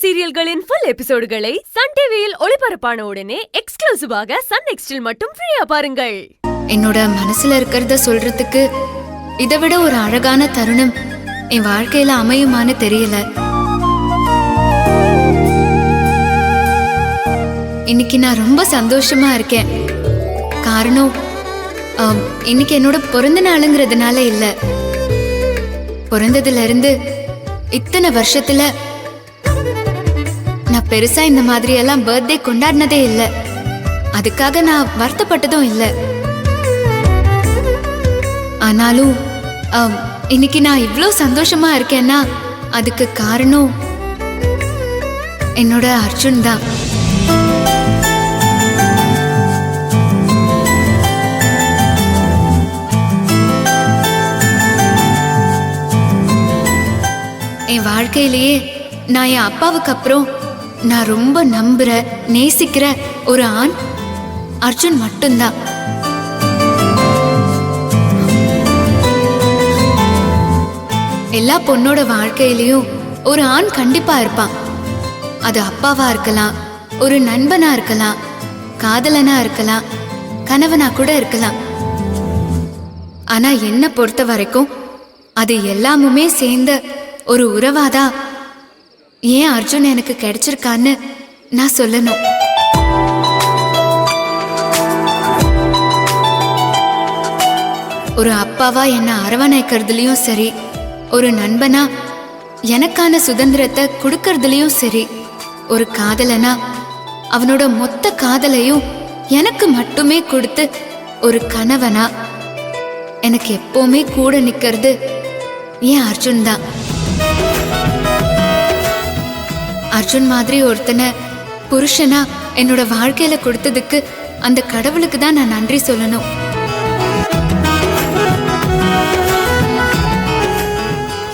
சீரியல்களின் full எபிசோடுகளை Sun டிவியில் ஒளிபரப்பான உடனே எக்ஸ்க்ளூசிவாக சன் நெக்ஸ்டில் மட்டும் ஃப்ரீயா பாருங்கள். என்னோட மனசுல இருக்கிறத சொல்றதுக்கு இதை விட ஒரு அழகான தருணம் என் வாழ்க்கையில அமையுமான்னு தெரியல. இன்னைக்கு நான் ரொம்ப சந்தோஷமா இருக்கேன். காரணம் இன்னைக்கு என்னோட பிறந்த நாளுங்கிறதுனால இல்ல, பிறந்ததுல இருந்து இத்தனை வருஷத்துல நான் பெருசா இந்த மாதிரி எல்லாம் பர்த்டே கொண்டாடினதே இல்லை. அதுக்காக நான் வருத்தப்பட்டதும் இல்லை. ஆனாலும் இன்னைக்கு நான் இவ்வளோ சந்தோஷமா இருக்கேன்னா அதுக்கு காரணம் என்னோட அர்ஜுன் தான். என் வாழ்க்கையிலேயே நான் என் அப்பாவுக்கு அப்புறம் நான் ரொம்ப நம்புற நேசிக்கிற ஒரு ஆண் அர்ஜுன் மட்டும்தான். எல்லா பொண்ணோட வாழ்க்கையிலயும் ஒரு ஆண் கண்டிப்பா இருப்பான். அது அப்பாவா இருக்கலாம், ஒரு நண்பனா இருக்கலாம், காதலனா இருக்கலாம், கணவனா கூட இருக்கலாம். ஆனா என்ன பொறுத்த வரைக்கும் அது எல்லாமுமே சேர்ந்த ஒரு உறவாதான் ஏன் அர்ஜுன் எனக்கு கிடைச்சிருக்கான்னு நான் சொல்லணும். ஒரு அப்பாவா என்னை அரவணைக்கிறதுலயும் சரி, ஒரு நண்பனா எனக்கான சுதந்திரத்தை கொடுக்கறதுலயும் சரி, ஒரு காதலனா அவனோட மொத்த காதலையும் எனக்கு மட்டுமே கொடுத்து ஒரு கணவனா எனக்கு எப்பவுமே கூட நிக்கிறது ஏன் அர்ஜுன் தான். அர்ஜுன் மாதிரி ஒருத்தனை புருஷனா என்னோட வாழ்க்கையில கொடுத்ததுக்கு அந்த கடவுளுக்கு தான் நான் நன்றி சொல்லணும்.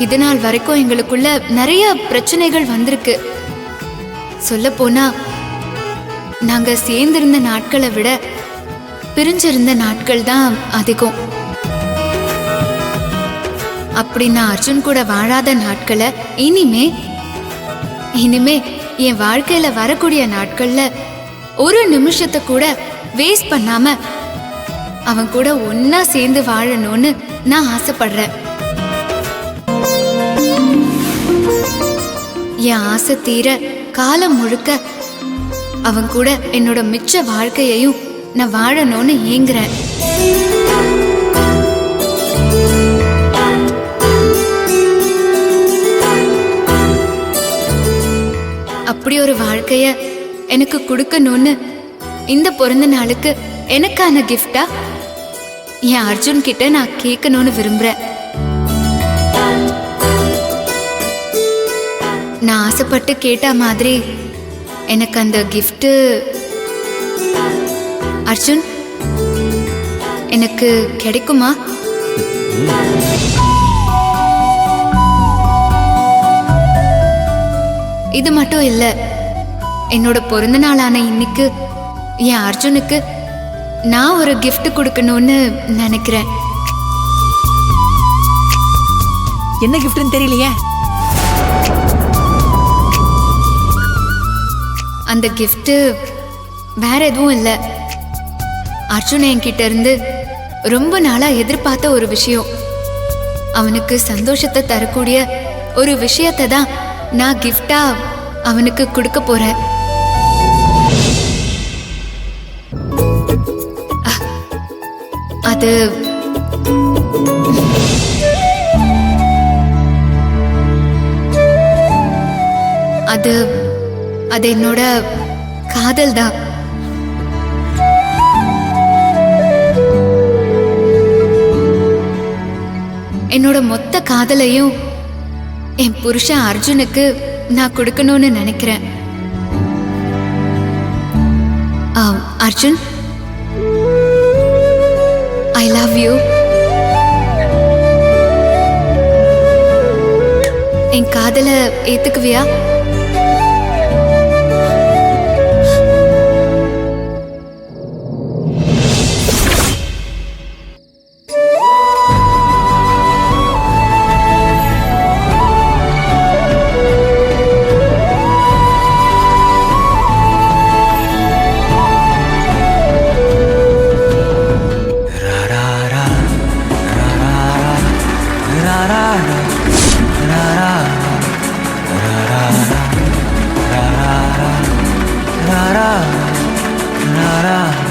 இது நாள் வரைக்கும் எங்களுக்குள்ள நிறைய பிரச்சனைகள் வந்திருக்கு. சொல்ல போனா நாங்க சேர்ந்திருந்த நாட்களை விட பிரிஞ்சிருந்த நாட்கள் தான் அதிகம். அப்படி நான் அர்ஜுன் கூட வாழாத நாட்களை இனிமே என் வாழ்க்கையில வரக்கூடிய நாட்கள்ல ஒரு நிமிஷத்தை கூட வேஸ்ட் பண்ணாம அவன் கூட ஒன்னா சேர்ந்து வாழணும்னு நான் ஆசைப்படுறேன். என் ஆசை தீர காலம் முழுக்க அவன் கூட என்னோட மிச்ச வாழ்க்கையையும் நான் வாழணும்னு ஏங்குறேன். அப்படி ஒரு வாழ்க்கைய எனக்கு கொடுக்கணும்னு இந்த பிறந்த நாளுக்கு எனக்கான கிஃப்டா என் அர்ஜுன் கிட்ட நான் கேட்கணும்னு விரும்புறேன். நான் ஆசைப்பட்டு கேட்ட மாதிரி எனக்கு அந்த கிஃப்ட் அர்ஜுன் எனக்கு கிடைக்குமா? இது மட்டும் இல்ல, என்னோட பிறந்த நாளான இன்னைக்கு என் அர்ஜுனுக்கு நான் ஒரு கிஃப்ட் கொடுக்கணும்னு நினைக்கிறேன். என்ன கிஃப்ட்னு தெரியலையே. அந்த கிஃப்ட் வேற எதுவும் இல்ல, அர்ஜுன் என்கிட்ட இருந்து ரொம்ப நாளா எதிர்பார்த்த ஒரு விஷயம், அவனுக்கு சந்தோஷத்தை தரக்கூடிய ஒரு விஷயத்தை தான் நான் கிஃப்டா அவனுக்கு கொடுக்க போறேன். அது அது அது என்னோட காதல் தான். என்னோட மொத்த காதலையும் என் புருஷன் அர்ஜுனுக்கு நான் கொடுக்கணும்னு நினைக்கிறேன். Arjun, I love you. என் காதலை ஏத்துக்குவியா? ra ra ra